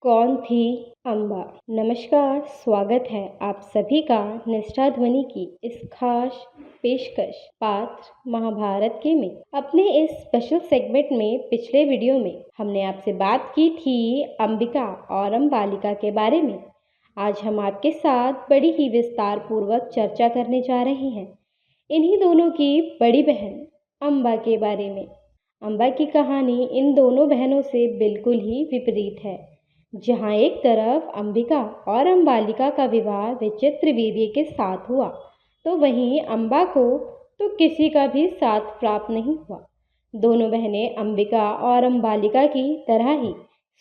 कौन थी अम्बा? नमस्कार, स्वागत है आप सभी का निष्ठा ध्वनि की इस खास पेशकश पात्र महाभारत के में। अपने इस स्पेशल सेगमेंट में पिछले वीडियो में हमने आपसे बात की थी अंबिका और अम्बालिका के बारे में। आज हम आपके साथ बड़ी ही विस्तार पूर्वक चर्चा करने जा रहे हैं इन्हीं दोनों की बड़ी बहन अम्बा के बारे में। अम्बा की कहानी इन दोनों बहनों से बिल्कुल ही विपरीत है। जहाँ एक तरफ अंबिका और अम्बालिका का विवाह विचित्रवीर्य के साथ हुआ, तो वहीं अम्बा को तो किसी का भी साथ प्राप्त नहीं हुआ। दोनों बहनें अंबिका और अम्बालिका की तरह ही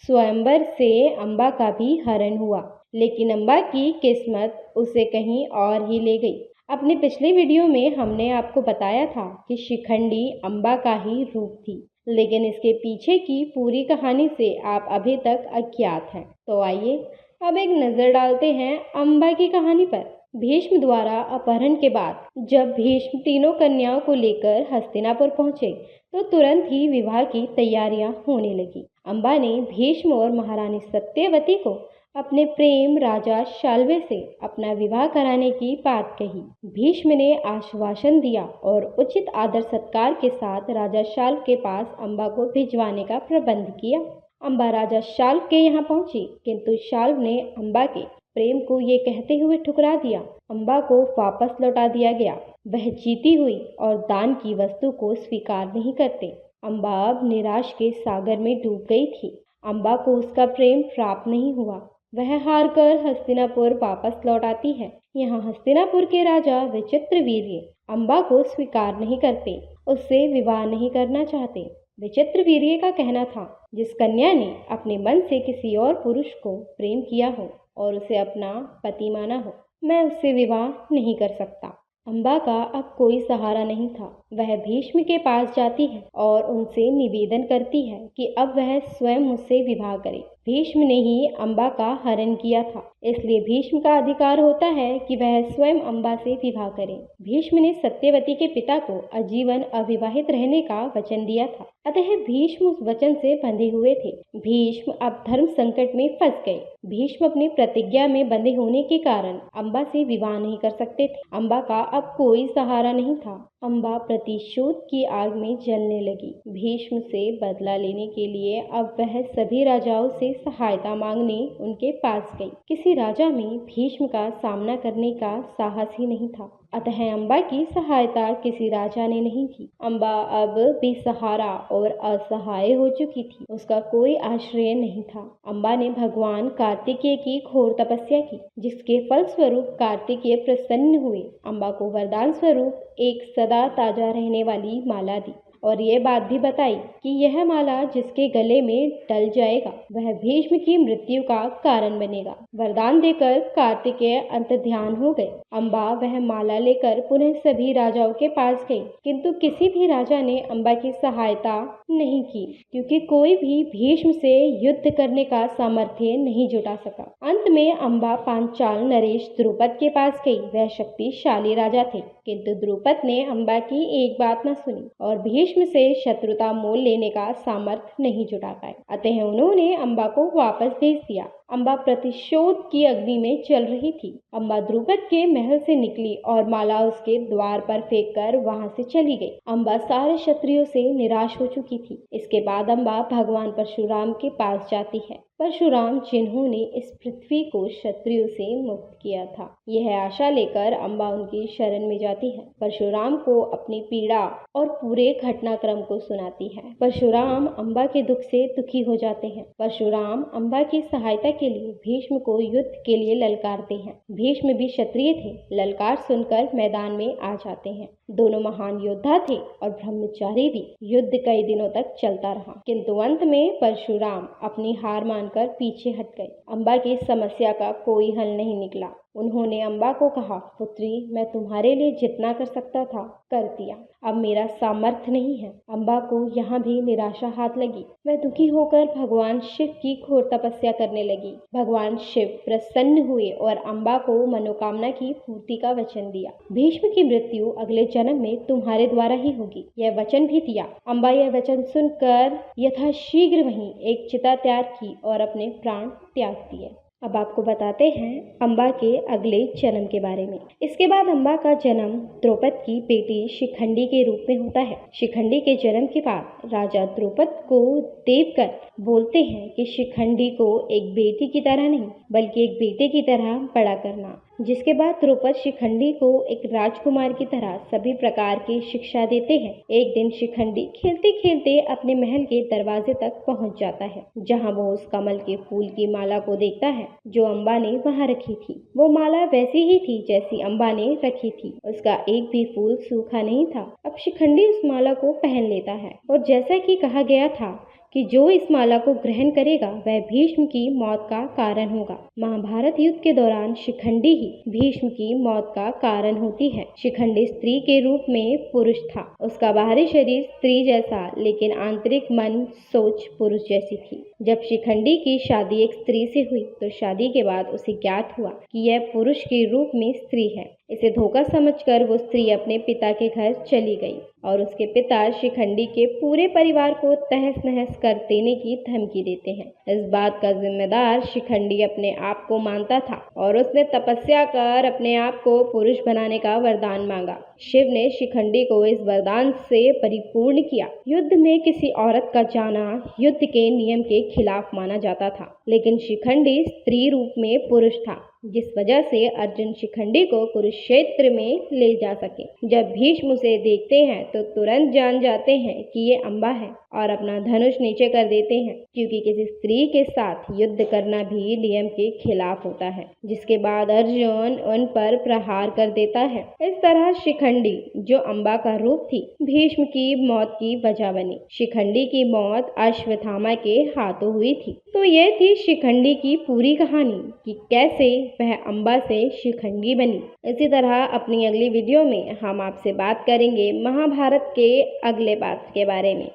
स्वयंवर से अम्बा का भी हरण हुआ, लेकिन अम्बा की किस्मत उसे कहीं और ही ले गई। अपने पिछले वीडियो में हमने आपको बताया था कि शिखंडी अम्बा का ही रूप थी, लेकिन इसके पीछे की पूरी कहानी से आप अभी तक अज्ञात हैं। तो आइए अब एक नज़र डालते हैं अम्बा की कहानी पर। भीष्म द्वारा अपहरण के बाद जब भीष्म तीनों कन्याओं को लेकर हस्तिनापुर पहुंचे, तो तुरंत ही विवाह की तैयारियां होने लगी। अम्बा ने भीष्म और महारानी सत्यवती को अपने प्रेम राजा शाल्व से अपना विवाह कराने की बात कही। भीष्म ने आश्वासन दिया और उचित आदर सत्कार के साथ राजा शाल्व के पास अम्बा को भिजवाने का प्रबंध किया। अम्बा राजा शाल्व के यहाँ पहुंची, किंतु शाल्व ने अम्बा के प्रेम को ये कहते हुए ठुकरा दिया। अम्बा को वापस लौटा दिया गया। वह जीती हुई और दान की वस्तु को स्वीकार नहीं करते। अम्बा अब निराश के सागर में डूब गई थी। अम्बा को उसका प्रेम प्राप्त नहीं हुआ। वह हारकर हस्तिनापुर वापस लौट आती है। यहाँ हस्तिनापुर के राजा विचित्रवीर्य अम्बा को स्वीकार नहीं करते, उससे विवाह नहीं करना चाहते। विचित्रवीर्य का कहना था, जिस कन्या ने अपने मन से किसी और पुरुष को प्रेम किया हो और उसे अपना पति माना हो, मैं उससे विवाह नहीं कर सकता। अम्बा का अब कोई सहारा नहीं था। वह भीष्म के पास जाती है और उनसे निवेदन करती है कि अब वह स्वयं मुझसे विवाह करे। भीष्म ने ही अम्बा का हरण किया था, इसलिए भीष्म का अधिकार होता है कि वह स्वयं अम्बा से विवाह करे। भीष्म ने सत्यवती के पिता को आजीवन अविवाहित रहने का वचन दिया था, अतः भीष्म उस वचन से बंधे हुए थे। भीष्म अब धर्म संकट में फंस गए। भीष्म अपनी प्रतिज्ञा में बंधे होने के कारण अम्बा से विवाह नहीं कर सकते थे। अम्बा का अब कोई सहारा नहीं था। अम्बा प्रतिशोध की आग में जलने लगी। भीष्म से बदला लेने के लिए अब वह सभी राजाओं से सहायता मांगने उनके पास गई। किसी राजा में भीष्म का सामना करने का साहस ही नहीं था, अतः अम्बा की सहायता किसी राजा ने नहीं की। अम्बा अब बेसहारा और असहाय हो चुकी थी। उसका कोई आश्रय नहीं था। अम्बा ने भगवान कार्तिकेय की घोर तपस्या की, जिसके फलस्वरूप कार्तिकेय प्रसन्न हुए। अम्बा को वरदान स्वरूप एक सदा ताजा रहने वाली माला दी और ये बात भी बताई कि यह माला जिसके गले में डल जाएगा, वह भीष्म की मृत्यु का कारण बनेगा। वरदान देकर कार्तिकेय अंतर्ध्यान हो गए। अम्बा वह माला लेकर पुनः सभी राजाओं के पास गई, किंतु किसी भी राजा ने अम्बा की सहायता नहीं की, क्योंकि कोई भी भीष्म से युद्ध करने का सामर्थ्य नहीं जुटा सका। अंत में अम्बा पांचाल नरेश द्रुपद के पास गई। वह शक्तिशाली राजा थे, किंतु द्रुपद ने अम्बा की एक बात न सुनी और भीष्म से शत्रुता मोल लेने का सामर्थ्य नहीं जुटा पाए, अतः उन्होंने अम्बा को वापस भेज दिया। अम्बा प्रतिशोध की अग्नि में जल रही थी। अम्बा द्रुपद के महल से निकली और माला उसके द्वार पर फेंककर वहां से चली गई। अम्बा सारे क्षत्रियों से निराश हो चुकी थी। इसके बाद अम्बा भगवान परशुराम के पास जाती है। परशुराम जिन्होंने इस पृथ्वी को क्षत्रियों से मुक्त किया था, यह आशा लेकर अम्बा उनकी शरण में जाती है। परशुराम को अपनी पीड़ा और पूरे घटनाक्रम को सुनाती है। परशुराम अम्बा के दुख से दुखी हो जाते हैं। परशुराम अम्बा की सहायता के लिए भीष्म को युद्ध के लिए ललकारते हैं। भीष्म भी क्षत्रिय थे। ललकार सुनकर मैदान में आ जाते हैं। दोनों महान योद्धा थे और ब्रह्मचारी भी। युद्ध कई दिनों तक चलता रहा, किंतु अंत में परशुराम अपनी हार मानकर पीछे हट गए। अम्बा की समस्या का कोई हल नहीं निकला। उन्होंने अम्बा को कहा, पुत्री, मैं तुम्हारे लिए जितना कर सकता था कर दिया, अब मेरा सामर्थ्य नहीं है। अम्बा को यहाँ भी निराशा हाथ लगी। वह दुखी होकर भगवान शिव की घोर तपस्या करने लगी। भगवान शिव प्रसन्न हुए और अम्बा को मनोकामना की पूर्ति का वचन दिया। भीष्म की मृत्यु अगले जन्म में तुम्हारे द्वारा ही होगी, यह वचन भी दिया। अम्बा यह वचन सुनकर यथाशीघ्र वहीं एक चिता तैयार की और अपने प्राण त्याग दिए। अब आपको बताते हैं अम्बा के अगले जन्म के बारे में। इसके बाद अम्बा का जन्म द्रौपद की बेटी शिखंडी के रूप में होता है। शिखंडी के जन्म के बाद राजा द्रौपद को देखकर बोलते हैं कि शिखंडी को एक बेटी की तरह नहीं बल्कि एक बेटे की तरह बड़ा करना। जिसके बाद द्रौपद शिखंडी को एक राजकुमार की तरह सभी प्रकार की शिक्षा देते हैं। एक दिन शिखंडी खेलते खेलते अपने महल के दरवाजे तक पहुंच जाता है, जहां वो उस कमल के फूल की माला को देखता है जो अम्बा ने वहां रखी थी। वो माला वैसी ही थी जैसी अम्बा ने रखी थी, उसका एक भी फूल सूखा नहीं था। अब शिखंडी उस माला को पहन लेता है और जैसा कि कहा गया था कि जो इस माला को ग्रहण करेगा वह भीष्म की मौत का कारण होगा। महाभारत युद्ध के दौरान शिखंडी ही भीष्म की मौत का कारण होती है। शिखंडी स्त्री के रूप में पुरुष था। उसका बाहरी शरीर स्त्री जैसा लेकिन आंतरिक मन सोच पुरुष जैसी थी। जब शिखंडी की शादी एक स्त्री से हुई तो शादी के बाद उसे ज्ञात हुआ कि यह पुरुष के रूप में स्त्री है। इसे धोखा समझकर वो स्त्री अपने पिता के घर चली गई और उसके पिता शिखंडी के पूरे परिवार को तहस नहस कर देने की धमकी देते हैं। इस बात का जिम्मेदार शिखंडी अपने आप को मानता था और उसने तपस्या कर अपने आप को पुरुष बनाने का वरदान मांगा। शिव ने शिखंडी को इस वरदान से परिपूर्ण किया। युद्ध में किसी औरत का जाना युद्ध के नियम के खिलाफ माना जाता था, लेकिन शिखंडी स्त्री रूप में पुरुष था, जिस वजह से अर्जुन शिखंडी को कुरुक्षेत्र में ले जा सके। जब भीष्म उसे देखते हैं तो तुरंत जान जाते हैं कि ये अम्बा है और अपना धनुष नीचे कर देते हैं, क्योंकि किसी स्त्री के साथ युद्ध करना भी नियम के खिलाफ होता है। जिसके बाद अर्जुन उन पर प्रहार कर देता है। इस तरह शिखंडी, जो अम्बा का रूप थी, भीष्म की मौत की वजह बनी। शिखंडी की मौत अश्वत्थामा के हाथों हुई थी। तो यह थी शिखंडी की पूरी कहानी कि कैसे वह अम्बा से शिखंडी बनी। इसी तरह अपनी अगली वीडियो में हम आपसे बात करेंगे महाभारत के अगले पात्र के बारे में।